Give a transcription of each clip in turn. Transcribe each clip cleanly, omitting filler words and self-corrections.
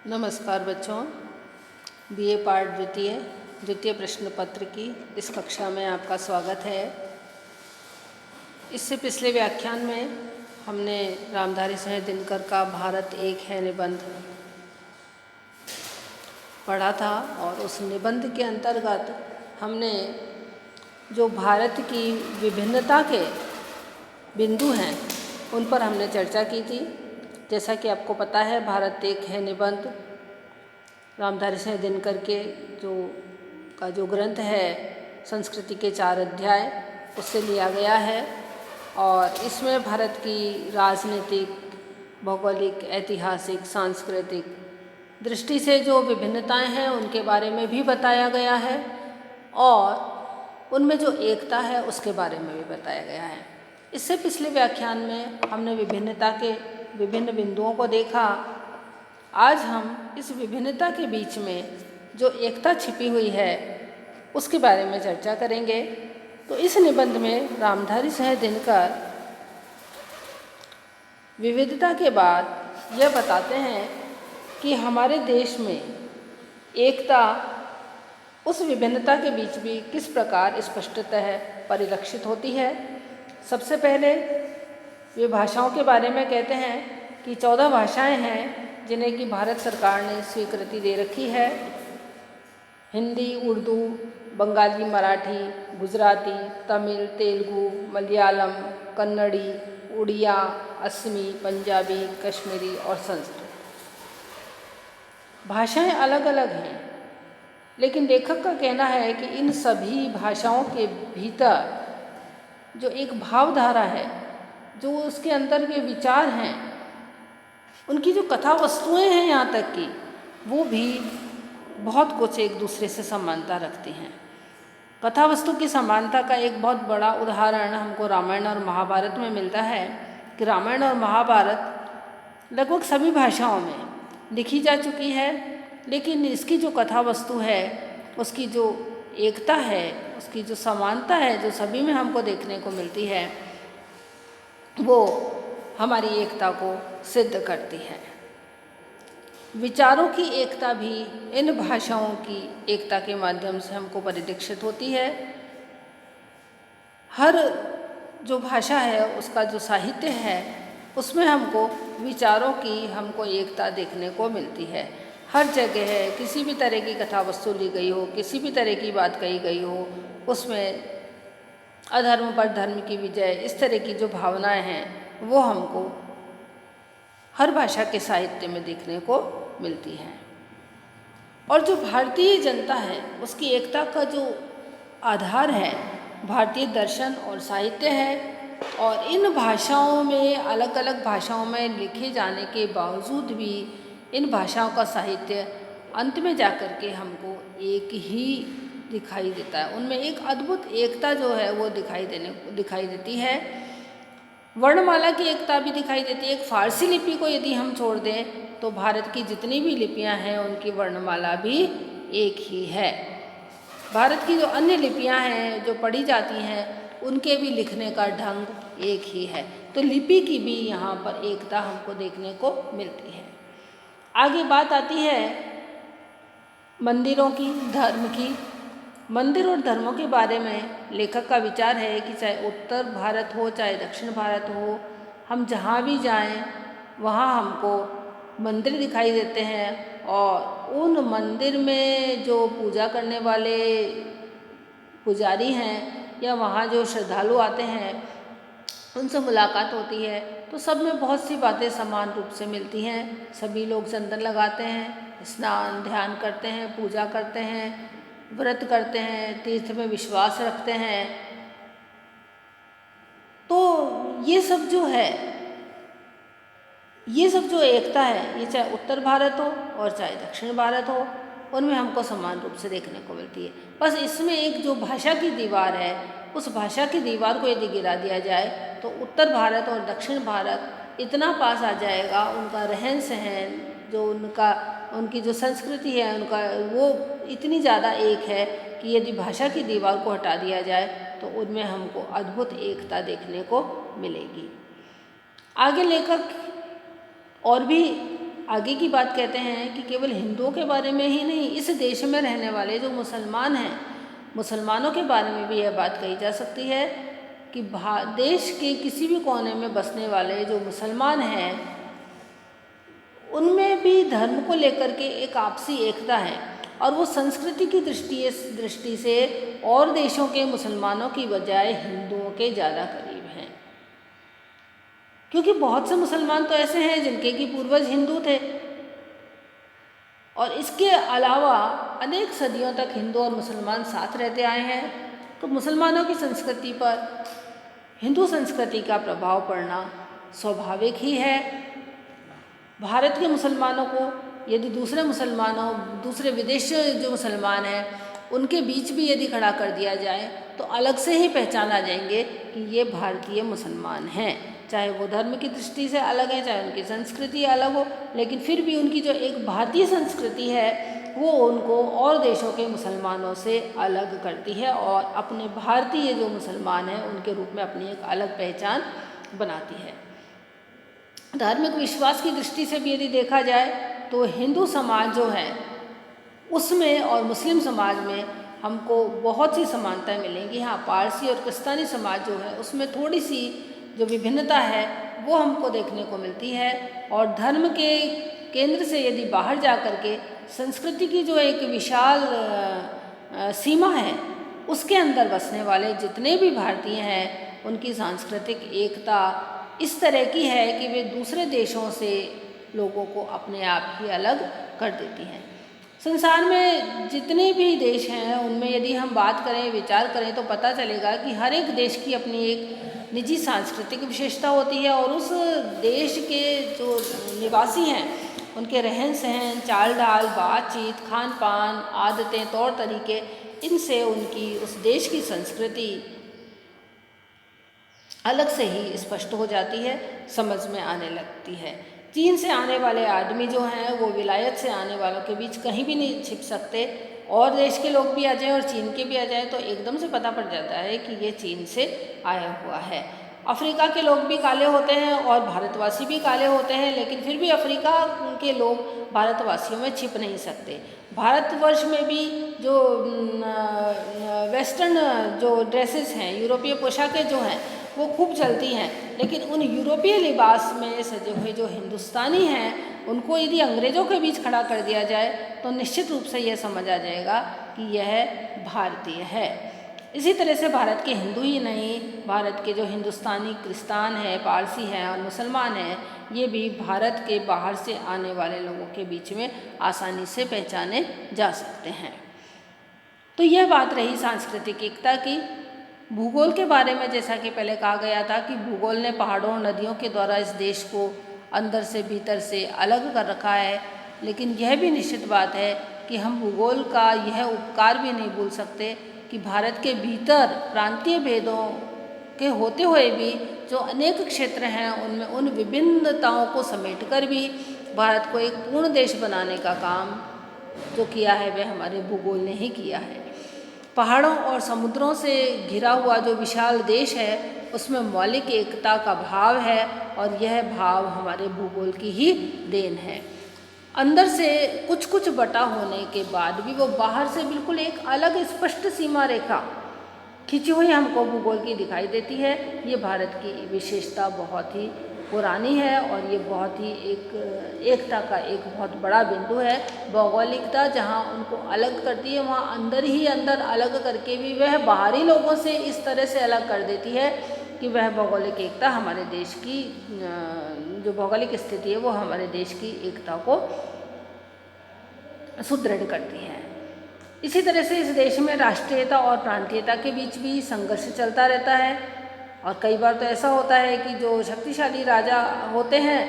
नमस्कार बच्चों, बीए पाठ द्वितीय प्रश्न पत्र की इस कक्षा में आपका स्वागत है। इससे पिछले व्याख्यान में हमने रामधारी सिंह दिनकर का भारत एक है निबंध पढ़ा था और उस निबंध के अंतर्गत हमने जो भारत की विभिन्नता के बिंदु हैं उन पर हमने चर्चा की थी। जैसा कि आपको पता है, भारत एक है निबंध रामधारी सिंह दिनकर के जो ग्रंथ है संस्कृति के 4 अध्याय उससे लिया गया है और इसमें भारत की राजनीतिक, भौगोलिक, ऐतिहासिक, सांस्कृतिक दृष्टि से जो विभिन्नताएं हैं उनके बारे में भी बताया गया है और उनमें जो एकता है उसके बारे में भी बताया गया है। इससे पिछले व्याख्यान में हमने विभिन्नता के विभिन्न बिंदुओं को देखा। आज हम इस विभिन्नता के बीच में जो एकता छिपी हुई है उसके बारे में चर्चा करेंगे। तो इस निबंध में रामधारी सिंह दिनकर विविधता के बाद यह बताते हैं कि हमारे देश में एकता उस विभिन्नता के बीच भी किस प्रकार स्पष्टतः परिलक्षित होती है। सबसे पहले वे भाषाओं के बारे में कहते हैं कि 14 भाषाएं हैं जिन्हें कि भारत सरकार ने स्वीकृति दे रखी है। हिंदी, उर्दू, बंगाली, मराठी, गुजराती, तमिल, तेलुगु, मलयालम, कन्नड़ी, उड़िया, असमी, पंजाबी, कश्मीरी और संस्कृत। भाषाएं अलग अलग हैं, लेकिन लेखक का कहना है कि इन सभी भाषाओं के भीतर जो एक भावधारा है, जो उसके अंदर के विचार हैं, उनकी जो कथा वस्तुएं हैं यहाँ तक कि वो भी बहुत कुछ एक दूसरे से समानता रखती हैं। कथा वस्तु की समानता का एक बहुत बड़ा उदाहरण हमको रामायण और महाभारत में मिलता है कि रामायण और महाभारत लगभग सभी भाषाओं में लिखी जा चुकी है, लेकिन इसकी जो कथा वस्तु है, उसकी जो एकता है, उसकी जो समानता है जो सभी में हमको देखने को मिलती है, वो हमारी एकता को सिद्ध करती है। विचारों की एकता भी इन भाषाओं की एकता के माध्यम से हमको परिलक्षित होती है। हर जो भाषा है उसका जो साहित्य है उसमें हमको विचारों की हमको एकता देखने को मिलती है। हर जगह है किसी भी तरह की कथा वस्तु ली गई हो, किसी भी तरह की बात कही गई हो, उसमें अधर्म पर धर्म की विजय, इस तरह की जो भावनाएं हैं वो हमको हर भाषा के साहित्य में देखने को मिलती हैं। और जो भारतीय जनता है उसकी एकता का जो आधार है भारतीय दर्शन और साहित्य है। और इन भाषाओं में, अलग अलग भाषाओं में लिखे जाने के बावजूद भी इन भाषाओं का साहित्य अंत में जाकर के हमको एक ही दिखाई देता है। उनमें एक अद्भुत एकता जो है वो दिखाई देती है। वर्णमाला की एकता भी दिखाई देती है। एक फारसी लिपि को यदि हम छोड़ दें तो भारत की जितनी भी लिपियां हैं उनकी वर्णमाला भी एक ही है। भारत की जो अन्य लिपियां हैं जो पढ़ी जाती हैं उनके भी लिखने का ढंग एक ही है। तो लिपि की भी यहाँ पर एकता हमको देखने को मिलती है। आगे बात आती है मंदिरों की, धर्म की। मंदिर और धर्मों के बारे में लेखक का विचार है कि चाहे उत्तर भारत हो चाहे दक्षिण भारत हो, हम जहाँ भी जाएं वहाँ हमको मंदिर दिखाई देते हैं और उन मंदिर में जो पूजा करने वाले पुजारी हैं या वहाँ जो श्रद्धालु आते हैं उनसे मुलाकात होती है तो सब में बहुत सी बातें समान रूप से मिलती हैं। सभी लोग चंदन लगाते हैं, स्नान ध्यान करते हैं, पूजा करते हैं, व्रत करते हैं, तीर्थ में विश्वास रखते हैं। तो ये सब जो एकता है, ये चाहे उत्तर भारत हो और चाहे दक्षिण भारत हो, उनमें हमको समान रूप से देखने को मिलती है। बस इसमें एक जो भाषा की दीवार है, उस भाषा की दीवार को यदि गिरा दिया जाए तो उत्तर भारत और दक्षिण भारत इतना पास आ जाएगा, उनका रहन सहन, जो उनकी जो संस्कृति है, उनका वो इतनी ज़्यादा एक है कि यदि भाषा की दीवार को हटा दिया जाए तो उनमें हमको अद्भुत एकता देखने को मिलेगी। आगे लेखक और भी आगे की बात कहते हैं कि केवल हिंदुओं के बारे में ही नहीं, इस देश में रहने वाले जो मुसलमान हैं, मुसलमानों के बारे में भी यह बात कही जा सकती है कि देश के किसी भी कोने में बसने वाले जो मुसलमान हैं उनमें भी धर्म को लेकर के एक आपसी एकता है और वो संस्कृति की दृष्टि से और देशों के मुसलमानों की बजाय हिंदुओं के ज़्यादा करीब हैं, क्योंकि बहुत से मुसलमान तो ऐसे हैं जिनके कि पूर्वज हिंदू थे और इसके अलावा अनेक सदियों तक हिंदू और मुसलमान साथ रहते आए हैं। तो मुसलमानों की संस्कृति पर हिंदू संस्कृति का प्रभाव पड़ना स्वाभाविक ही है। भारत के मुसलमानों को यदि दूसरे विदेशी जो मुसलमान हैं उनके बीच भी यदि खड़ा कर दिया जाए तो अलग से ही पहचाना जाएंगे कि ये भारतीय मुसलमान हैं, चाहे वो धर्म की दृष्टि से अलग है, चाहे उनकी संस्कृति अलग हो, लेकिन फिर भी उनकी जो एक भारतीय संस्कृति है वो उनको और देशों के मुसलमानों से अलग करती है और अपने भारतीय जो मुसलमान हैं उनके रूप में अपनी एक अलग पहचान बनाती है। धार्मिक विश्वास की दृष्टि से भी यदि देखा जाए तो हिंदू समाज जो है उसमें और मुस्लिम समाज में हमको बहुत सी समानताएं मिलेंगी। हाँ, पारसी और क्रिस्तानी समाज जो है उसमें थोड़ी सी जो विभिन्नता है वो हमको देखने को मिलती है और धर्म के केंद्र से यदि बाहर जा कर के संस्कृति की जो एक विशाल सीमा है उसके अंदर बसने वाले जितने भी भारतीय हैं उनकी सांस्कृतिक एकता इस तरह की है कि वे दूसरे देशों से लोगों को अपने आप ही अलग कर देती हैं। संसार में जितने भी देश हैं उनमें यदि हम बात करें, विचार करें तो पता चलेगा कि हर एक देश की अपनी एक निजी सांस्कृतिक विशेषता होती है और उस देश के जो निवासी हैं उनके रहन सहन, चाल ढाल, बातचीत, खान पान, आदतें, तौर तरीके, इनसे उनकी उस देश की संस्कृति अलग से ही स्पष्ट हो जाती है, समझ में आने लगती है। चीन से आने वाले आदमी जो हैं वो विलायत से आने वालों के बीच कहीं भी नहीं छिप सकते और देश के लोग भी आ जाएं और चीन के भी आ जाएं तो एकदम से पता पड़ जाता है कि ये चीन से आया हुआ है। अफ्रीका के लोग भी काले होते हैं और भारतवासी भी काले होते हैं, लेकिन फिर भी अफ्रीका के लोग भारतवासियों में छिप नहीं सकते। भारतवर्ष में भी जो वेस्टर्न जो ड्रेसेस हैं, यूरोपीय पोशाकें जो हैं वो खूब चलती हैं, लेकिन उन यूरोपीय लिबास में सजे हुए जो हिंदुस्तानी हैं उनको यदि अंग्रेज़ों के बीच खड़ा कर दिया जाए तो निश्चित रूप से यह समझ आ जाएगा कि यह भारतीय है। इसी तरह से भारत के हिंदू ही नहीं, भारत के जो हिंदुस्तानी क्रिस्तान हैं, पारसी हैं और मुसलमान हैं, ये भी भारत के बाहर से आने वाले लोगों के बीच में आसानी से पहचाने जा सकते हैं। तो यह बात रही सांस्कृतिक एकता की। भूगोल के बारे में जैसा कि पहले कहा गया था कि भूगोल ने पहाड़ों और नदियों के द्वारा इस देश को अंदर से भीतर से अलग कर रखा है, लेकिन यह भी निश्चित बात है कि हम भूगोल का यह उपकार भी नहीं भूल सकते कि भारत के भीतर प्रांतीय भेदों के होते हुए भी जो अनेक क्षेत्र हैं उनमें उन विभिन्नताओं को समेटकर भी भारत को एक पूर्ण देश बनाने का काम जो किया है वह हमारे भूगोल ने ही किया है। पहाड़ों और समुद्रों से घिरा हुआ जो विशाल देश है उसमें मौलिक एकता का भाव है और यह भाव हमारे भूगोल की ही देन है। अंदर से कुछ कुछ बटा होने के बाद भी वो बाहर से बिल्कुल एक अलग स्पष्ट सीमा रेखा खींची हुई हमको भूगोल की दिखाई देती है। ये भारत की विशेषता बहुत ही पुरानी है और ये बहुत ही एकता का एक बहुत बड़ा बिंदु है। भौगोलिकता जहाँ उनको अलग करती है वहाँ अंदर ही अंदर अलग करके भी वह बाहरी लोगों से इस तरह से अलग कर देती है कि वह भौगोलिक एकता हमारे देश की जो भौगोलिक स्थिति है वो हमारे देश की एकता को सुदृढ़ करती है। इसी तरह से इस देश में राष्ट्रीयता और प्रांतीयता के बीच भी संघर्ष चलता रहता है और कई बार तो ऐसा होता है कि जो शक्तिशाली राजा होते हैं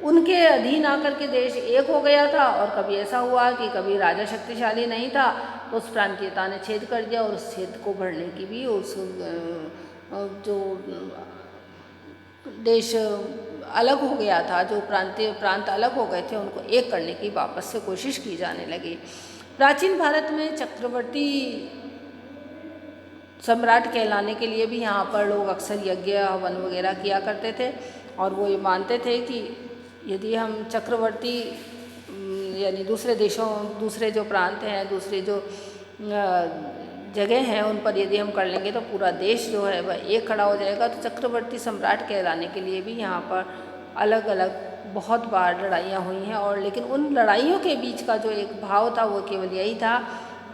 उनके अधीन आकर के देश एक हो गया था और कभी ऐसा हुआ कि कभी राजा शक्तिशाली नहीं था तो उस प्रांतीयता ने छेद कर दिया और उस छेद को भरने की भी उस जो देश अलग हो गया था, जो प्रांत अलग हो गए थे उनको एक करने की वापस से कोशिश की जाने लगी। प्राचीन भारत में चक्रवर्ती सम्राट कहलाने के लिए भी यहाँ पर लोग अक्सर यज्ञ हवन वगैरह किया करते थे और वो ये मानते थे कि यदि हम चक्रवर्ती यानी दूसरे देशों, दूसरे जो प्रांत हैं, दूसरे जो जगह हैं, उन पर यदि हम कर लेंगे तो पूरा देश जो है वह एक खड़ा हो जाएगा। तो चक्रवर्ती सम्राट कहलाने के लिए भी यहाँ पर अलग अलग बहुत बार लड़ाइयाँ हुई हैं, और लेकिन उन लड़ाइयों के बीच का जो एक भाव था वो केवल यही था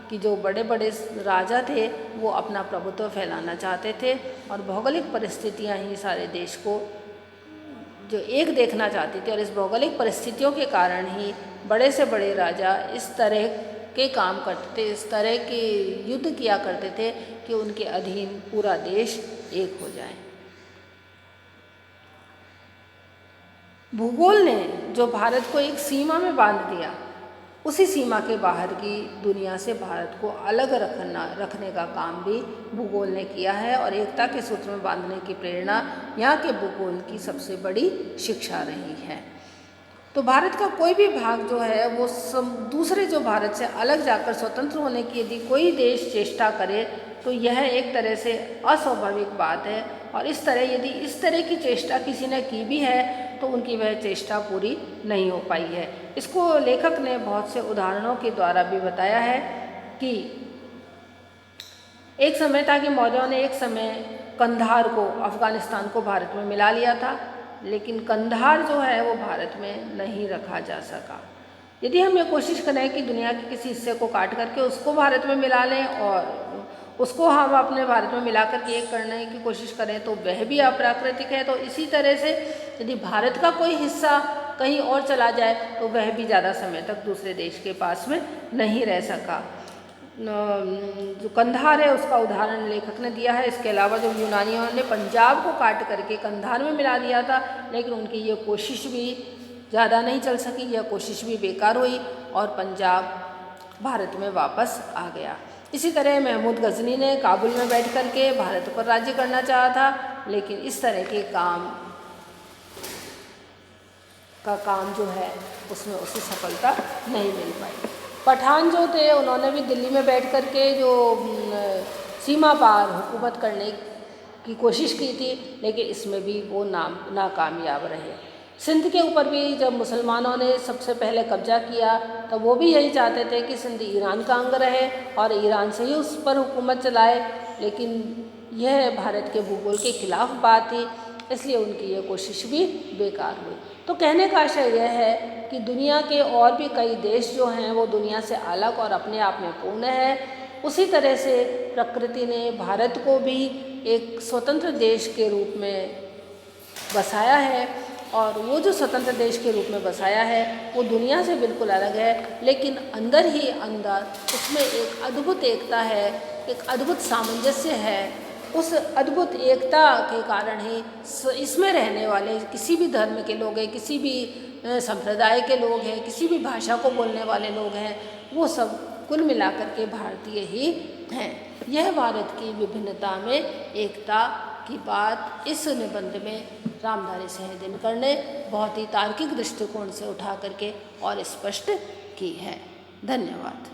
कि जो बड़े बड़े राजा थे वो अपना प्रभुत्व फैलाना चाहते थे, और भौगोलिक परिस्थितियाँ ही सारे देश को जो एक देखना चाहती थी। और इस भौगोलिक परिस्थितियों के कारण ही बड़े से बड़े राजा इस तरह के काम करते थे, इस तरह के युद्ध किया करते थे कि उनके अधीन पूरा देश एक हो जाए। भूगोल ने जो भारत को एक सीमा में बांध दिया, उसी सीमा के बाहर की दुनिया से भारत को अलग रखने का काम भी भूगोल ने किया है, और एकता के सूत्र में बांधने की प्रेरणा यहाँ के भूगोल की सबसे बड़ी शिक्षा रही है। तो भारत का कोई भी भाग जो है वो दूसरे जो भारत से अलग जाकर स्वतंत्र होने की यदि कोई देश चेष्टा करे तो यह एक तरह से अस्वाभाविक बात है, और इस तरह की चेष्टा किसी ने की भी है तो उनकी वह चेष्टा पूरी नहीं हो पाई है। इसको लेखक ने बहुत से उदाहरणों के द्वारा भी बताया है कि एक समय था कि मौर्यों ने एक समय कंधार को, अफ़गानिस्तान को भारत में मिला लिया था, लेकिन कंधार जो है वो भारत में नहीं रखा जा सका। यदि हम ये कोशिश करें कि दुनिया के किसी हिस्से को काट करके उसको भारत में मिला लें और उसको हम अपने भारत में मिला करके एक करने की कोशिश करें तो वह भी अप्राकृतिक है। तो इसी तरह से यदि भारत का कोई हिस्सा कहीं और चला जाए तो वह भी ज़्यादा समय तक दूसरे देश के पास में नहीं रह सका। जो कंधार है उसका उदाहरण लेखक ने दिया है। इसके अलावा जो यूनानियों ने पंजाब को काट करके कंधार में मिला दिया था, लेकिन उनकी ये कोशिश भी ज़्यादा नहीं चल सकी, यह कोशिश भी बेकार हुई और पंजाब भारत में वापस आ गया। इसी तरह महमूद गजनी ने काबुल में बैठ कर के भारत पर राज्य करना चाहा था, लेकिन इस तरह के काम जो है उसमें उसे सफलता नहीं मिल पाई। पठान जो थे उन्होंने भी दिल्ली में बैठ कर के जो सीमा पार हुकूमत करने की कोशिश की थी, लेकिन इसमें भी वो नाकामयाब रहे। सिंध के ऊपर भी जब मुसलमानों ने सबसे पहले कब्जा किया तब वो भी यही चाहते थे कि सिंध ईरान का अंग रहे और ईरान से ही उस पर हुकूमत चलाए, लेकिन यह भारत के भूगोल के खिलाफ बात थी, इसलिए उनकी ये कोशिश भी बेकार हुई। तो कहने का आशय यह है कि दुनिया के और भी कई देश जो हैं वो दुनिया से अलग और अपने आप में पूर्ण है। उसी तरह से प्रकृति ने भारत को भी एक स्वतंत्र देश के रूप में बसाया है, और वो जो स्वतंत्र देश के रूप में बसाया है वो दुनिया से बिल्कुल अलग है, लेकिन अंदर ही अंदर उसमें एक अद्भुत एकता है, एक अद्भुत सामंजस्य है। उस अद्भुत एकता के कारण ही इसमें रहने वाले किसी भी धर्म के लोग हैं, किसी भी संप्रदाय के लोग हैं, किसी भी भाषा को बोलने वाले लोग हैं, वो सब कुल मिलाकर के भारतीय ही हैं। यह भारत की विभिन्नता में एकता की बात इस निबंध में रामधारी सिंह दिनकर ने बहुत ही तार्किक दृष्टिकोण से उठा करके और स्पष्ट की है। धन्यवाद।